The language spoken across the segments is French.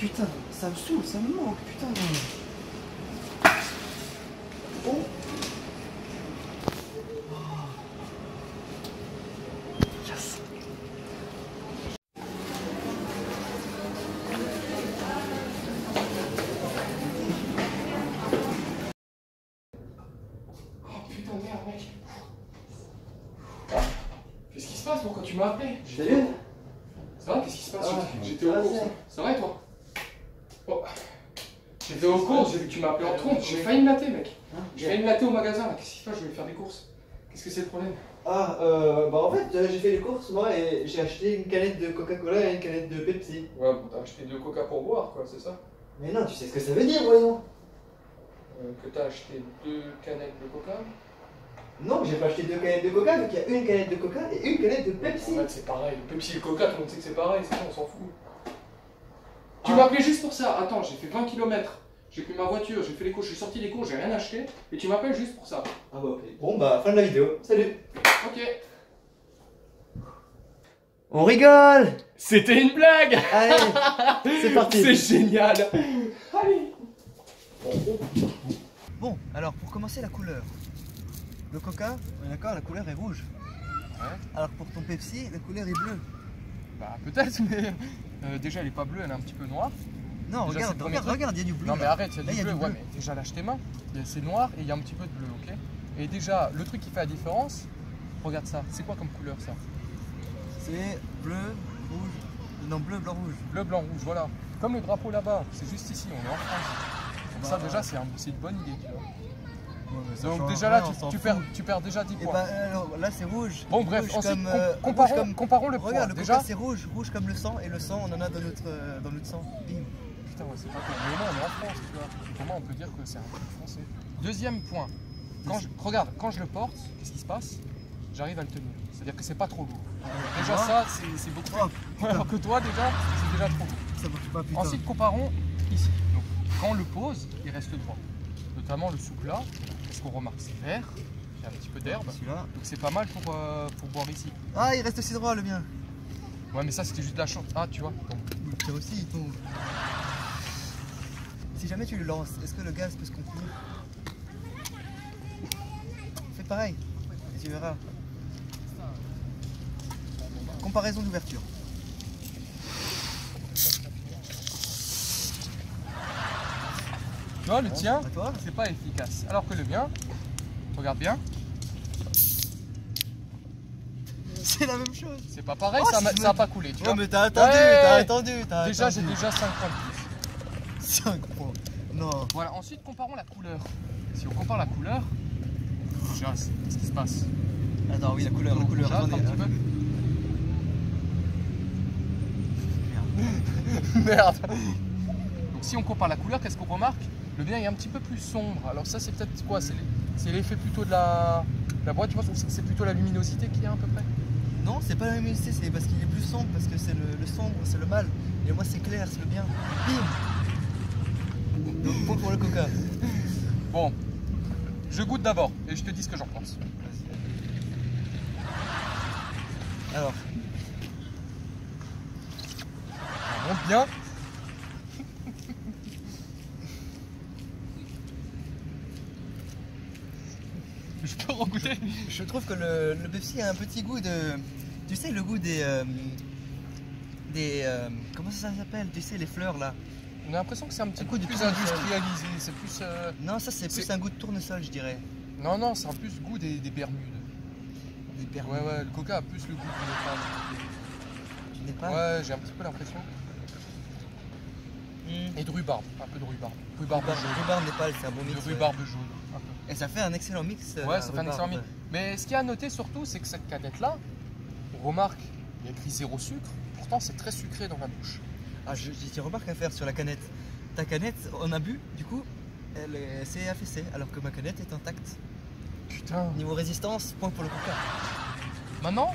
putain, ça me saoule, ça me manque, putain. Oh. Yes. Oh putain de merde mec. Qu'est-ce qui se passe pourquoi tu m'as appelé? Salut. Ça va? Qu'est-ce qui se passe? Ah, J'étais au cours. Ça va et toi? Oh. J'étais au cours, j'ai vu que tu m'as appelé en trompe, j'ai failli me mater mec. J'ai failli me mater au magasin là, qu'est-ce qui se passe? Je vais faire des courses. Qu'est-ce que c'est le problème? Ah, bah en fait, j'ai fait les courses moi et j'ai acheté une canette de Coca-Cola et une canette de Pepsi. Ouais, bon, t'as acheté 2 coca pour boire quoi, c'est ça? Mais non, tu sais ce que ça veut dire, voyons. Que t'as acheté 2 canettes de coca? Non, j'ai pas acheté 2 canettes de Coca, donc il y a une canette de Coca et une canette de Pepsi. En fait, c'est pareil, le Pepsi et le coca, tout le monde sait que c'est pareil, c'est bon, on s'en fout. Tu m'as appelé juste pour ça. Attends, j'ai fait 20 km. J'ai pris ma voiture, j'ai fait les courses, je suis sorti des courses, j'ai rien acheté. Et tu m'appelles juste pour ça. Ah bah ok. Bon bah, fin de la vidéo. Salut. Ok. On rigole. C'était une blague. Allez, c'est parti. C'est génial. Allez. Bon, alors pour commencer, la couleur. Le Coca, on est d'accord, la couleur est rouge. Ouais. Alors pour ton Pepsi, la couleur est bleue. Bah peut-être, mais déjà elle est pas bleue, elle est un petit peu noire. Non, Déjà, regarde, c'est le regarde, premier regarde, il y a du bleu. Non mais là. arrête, il y a Là, du bleu, ouais, mais déjà lâche tes mains. C'est noir et il y a un petit peu de bleu, ok? Et déjà, le truc qui fait la différence, regarde ça, c'est quoi comme couleur ça? C'est bleu, rouge. Non, bleu, blanc, rouge. Bleu, blanc, rouge, voilà. Comme le drapeau là-bas, c'est juste ici, on est en France. Donc ça déjà c'est une bonne idée, tu vois. Ouais, mais ça Donc change déjà rien, là on s'en tu fout. perds déjà 10 Et points. bah alors là c'est rouge. Bon bref, Rouge ensuite comme, comparons le point. Regarde, le Déjà, Coca c'est rouge, rouge comme le sang, et le sang on en a dans notre sang. Bim. putain ouais, c'est pas cool. Mais au moins on est en France, tu vois. Pour moi on peut dire que c'est un truc français. Deuxième point, regarde, quand je le porte, qu'est-ce qui se passe? J'arrive à le tenir. C'est-à-dire que c'est pas trop lourd. Déjà ça, c'est beaucoup Oh, plus. Alors que toi déjà, c'est déjà trop lourd. Ça marche pas putain. Ensuite comparons ici. Donc quand on le pose, il reste droit. Notamment le souk là, qu'est-ce qu'on remarque? C'est vert, il y a un petit peu d'herbe. Celui-là. Donc c'est pas mal pour boire ici. Ah, il reste aussi droit le mien. Ouais mais ça c'était juste de la chance. Ah tu vois. Donc, Le tien aussi il tombe. Si jamais tu le lances, est-ce que le gaz peut se contenir? Fais pareil, et tu verras. Comparaison d'ouverture. tu vois le tien, D'accord. c'est pas efficace. Alors que le mien, regarde bien, C'est la même chose. c'est pas pareil, Oh, ça c'est a pas coulé. Tu Ouais, vois. mais t'as attendu, Ouais. t'as attendu, t'as Déjà attendu. j'ai déjà 5 points de plus. 5 points. Non. Voilà, ensuite comparons la couleur. Si on compare la couleur, déjà qu'est-ce qui se passe? Attends, oui, la couleur, Donc, attendez, un petit peu. Merde. Merde. Donc si on compare la couleur, qu'est-ce qu'on remarque? Le bien est un petit peu plus sombre. Alors ça c'est peut-être quoi? C'est l'effet plutôt de la boîte, tu vois, c'est plutôt la luminosité qu'il y a à peu près. Non, c'est pas la même idée, c'est parce qu'il est plus sombre, parce que c'est le sombre, c'est le mal. Et moi c'est clair, c'est le bien. Bim. Donc point pour le Coca. Bon, je goûte d'abord et je te dis ce que j'en pense. Alors, Bon, bien. Je peux regoûter? je trouve que le Pepsi a un petit goût de... Tu sais, le goût des... comment ça s'appelle? Tu sais, les fleurs là. On a l'impression que c'est un petit Un peu goût de plus tournesol. industrialisé, c'est plus... Non, ça c'est plus C'est- un goût de tournesol, je dirais. Non, c'est un plus goût des Bermudes. Des perles. Ouais, le coca a plus le goût Tu n'es du pas... Ouais, j'ai un petit peu l'impression. Et de rhubarbe, un peu de rhubarbe. Rhubarbe jaune. Rhubarbe Népal, c'est un bon De mix. rhubarbe jaune. un peu. Et ça fait un excellent mix. Ouais, ça fait un rhubarbe. excellent mix. Mais ce qu'il y a à noter surtout, c'est que cette canette-là, on remarque, il y a écrit 0 sucre, pourtant c'est très sucré dans la bouche. Ah, j'ai une remarque à faire sur la canette. Ta canette, on a bu, du coup, elle s'est affaissée, alors que ma canette est intacte. Putain. Niveau résistance, point pour le Coca. Maintenant,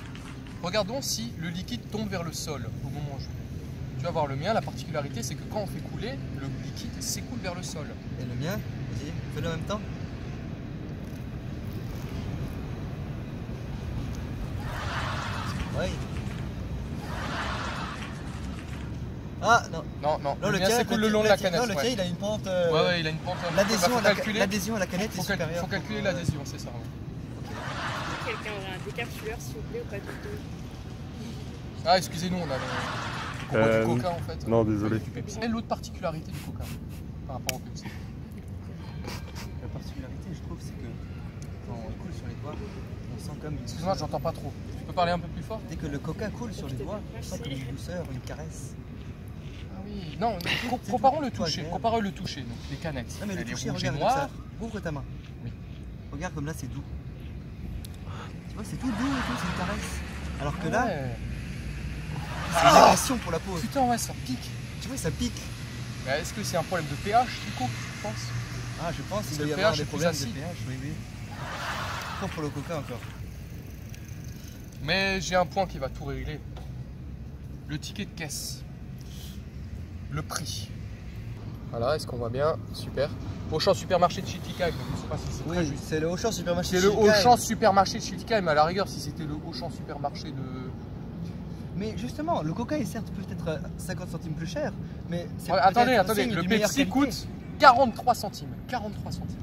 regardons si le liquide tombe vers le sol au moment où je mets. Tu vas voir le mien, la particularité c'est que quand on fait couler, le liquide s'écoule vers le sol. Et le mien, vas-y, fais-le en même temps. Oui. Ah, non. Non, non, Non, le mien s'écoule le long de la canette. Non, le tien, ouais. il a une pente. Ouais, il a une pente. L'adhésion Faut à la canette est supérieure. faut calculer l'adhésion, c'est ça. Ouais. Quelqu'un aurait un décapsuleur s'il vous plaît ou pas du tout? Ah, excusez-nous, on a du coca en fait. Non, désolé. Du Pepsi. Et l'autre particularité du coca par rapport au Pepsi? La particularité, je trouve, c'est que quand on coule sur les doigts, on sent comme une. Excuse-moi, j'entends pas trop. Tu peux parler un peu plus fort? Dès que le coca coule sur les doigts, on sent comme une douceur, une caresse. Ah oui. Non, comparons le toucher. Comparons le toucher, donc les canettes. Non, mais le Elle est toucher, rouge et regarde noire. ça. Ouvre ta main. Oui. Regarde comme là, c'est doux. Tu vois, c'est tout doux et tout, c'est une caresse. Alors que là, Ouais. c'est une agression pour la peau. Putain, ouais, ça pique. Tu vois, ça pique. Mais est-ce que c'est un problème de pH du coup, je pense? Ah, je pense qu'il que doit y le avoir pH des est plus problèmes de acide. pH, oui, oui. Trop pour le coca encore. Mais j'ai un point qui va tout régler. Le ticket de caisse. Le prix. Voilà, est-ce qu'on voit bien? Super. Auchan supermarché de Chitika, je ne sais pas si c'est très Oui, juste. c'est le Auchan supermarché. C'est le Chitika. Auchan supermarché de Chitika, mais à la rigueur, si c'était le Auchan supermarché de... Mais justement, le coca est certes peut-être 50 centimes plus cher, mais c'est Ouais, peut-être attendez, signe le d'une meilleure Pepsi qualité. coûte 43 centimes. 43 centimes.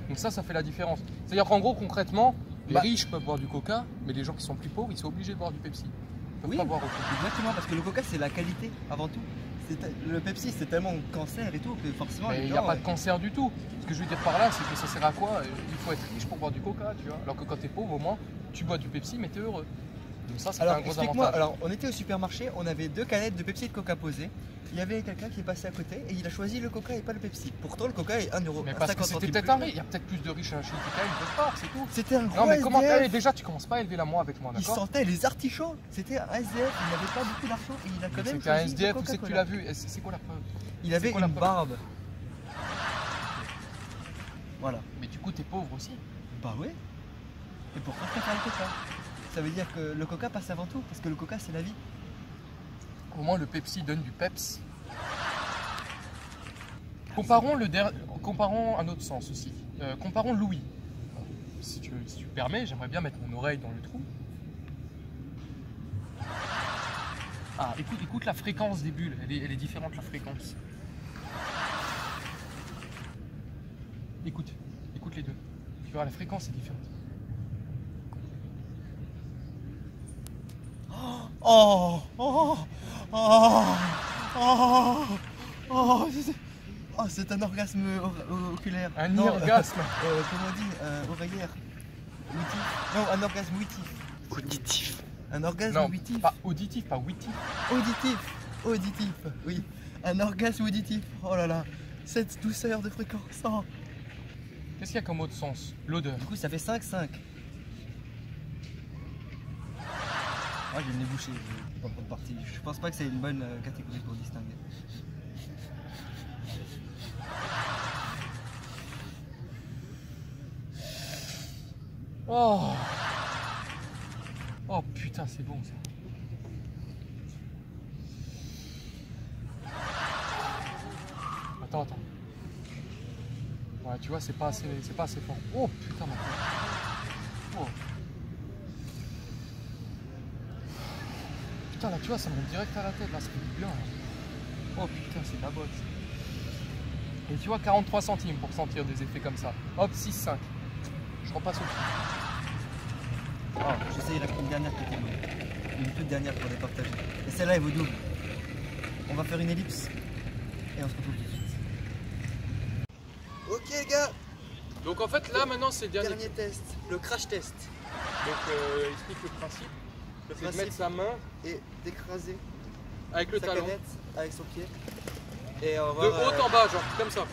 Donc ça fait la différence. C'est-à-dire qu'en gros, concrètement, les Bah- riches peuvent boire du coca, mais les gens qui sont plus pauvres, ils sont obligés de boire du Pepsi. Ils peuvent Oui, pas boire autre chose. exactement, parce que le coca c'est la qualité avant tout. Le Pepsi c'est tellement cancer et tout que forcément Mais les il n'y a gens, pas de cancer du tout. Ce que je veux dire par là, c'est que ça sert à quoi? Il faut être riche pour boire du coca, tu vois. Alors que quand t'es pauvre, au moins, tu bois du Pepsi, mais t'es heureux. Donc ça fait Alors un gros explique-moi, avantage. alors on était au supermarché, on avait 2 canettes de Pepsi et de coca posées. Il y avait quelqu'un qui est passé à côté et il a choisi le coca et pas le Pepsi. Pourtant le coca est 1 euro. Mais parce que 50 c'était centimes peut-être plus un cher. riche. Il y a peut-être plus de riches à chez Chitika, ils peuvent pas, c'est tout. C'était un Non gros mais comment SDF. déjà tu commences pas à élever la moi avec moi, Il d'accord? sentait les artichauts. C'était un SDF, il n'avait pas beaucoup d'argent et il a quand même C'était un choisi SDF, le où c'est que tu Coca-Cola. l'as vu? C'est quoi la preuve? Il avait quoi la une preuve? barbe. Voilà. Mais du coup t'es pauvre aussi. Bah oui. Et pourquoi je préfère le coca? Ça veut dire que le coca passe avant tout, parce que le coca c'est la vie. Au moins le Pepsi donne du peps. Comparons un autre sens aussi. Comparons Louis. Si tu permets, j'aimerais bien mettre mon oreille dans le trou. Ah, écoute la fréquence des bulles, elle est différente la fréquence. Écoute les deux. Tu vois, la fréquence est différente. Oh oh oh oh oh c'est un orgasme oculaire. Un Non, orgasme. comment on dit oreillère. Auditif. Non, un orgasme auditif. Auditif. Un orgasme Non, auditif. pas auditif, pas witty. Auditif, oui. Un orgasme auditif. Oh là là, cette douceur de fréquence. Oh. Qu'est-ce qu'il y a comme autre sens? L'odeur. Du coup, ça fait 5-5. Moi, j'ai le nez bouché. Je vais pas prendre parti. Je pense pas que c'est une bonne catégorie pour distinguer. Oh, oh putain, c'est bon ça. Attends. Ouais, tu vois, c'est pas assez fort. Oh putain, maintenant. Oh. Putain, là, tu vois, ça monte direct à la tête, là, ça fait du bien. Là. Oh putain, c'est de la botte. Et tu vois, 43 centimes pour sentir des effets comme ça. Hop, 6,5. Je repasse au-dessus. Oh, j'essaye une dernière catégorie. Une toute dernière pour les partager. Et celle-là, elle vaut double. On va faire une ellipse. Et on se retrouve tout de suite. Ok, les gars. Donc en fait, là, maintenant, c'est le dernier. Dernier test. Le crash test. Donc, explique le principe. Le C'est de principe mettre sa main est d'écraser avec le sa talon. canette avec son pied. Et on va De voir, haut en bas, genre, comme ça.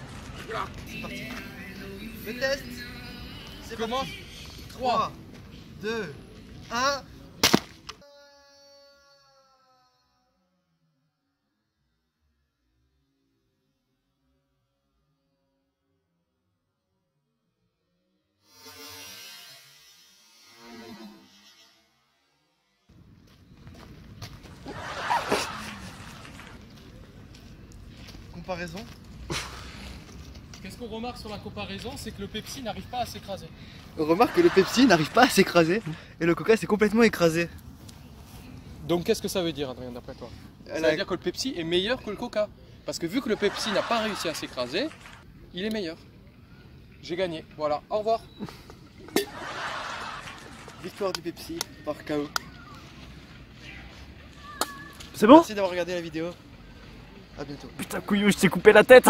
c'est parti. Le test. C'est Commence. parti. 3. 2, 1. Comparaison. Qu'est-ce qu'on remarque sur la comparaison? C'est que le Pepsi n'arrive pas à s'écraser. On remarque que le Pepsi n'arrive pas à s'écraser et le Coca s'est complètement écrasé. Donc qu'est-ce que ça veut dire, Adrien, d'après toi? Ça veut dire que le Pepsi est meilleur que le Coca. Parce que vu que le Pepsi n'a pas réussi à s'écraser, il est meilleur. J'ai gagné, voilà, au revoir. Victoire du Pepsi par KO. C'est bon? Merci d'avoir regardé la vidéo. A bientôt. Putain couillou, je t'ai coupé la tête.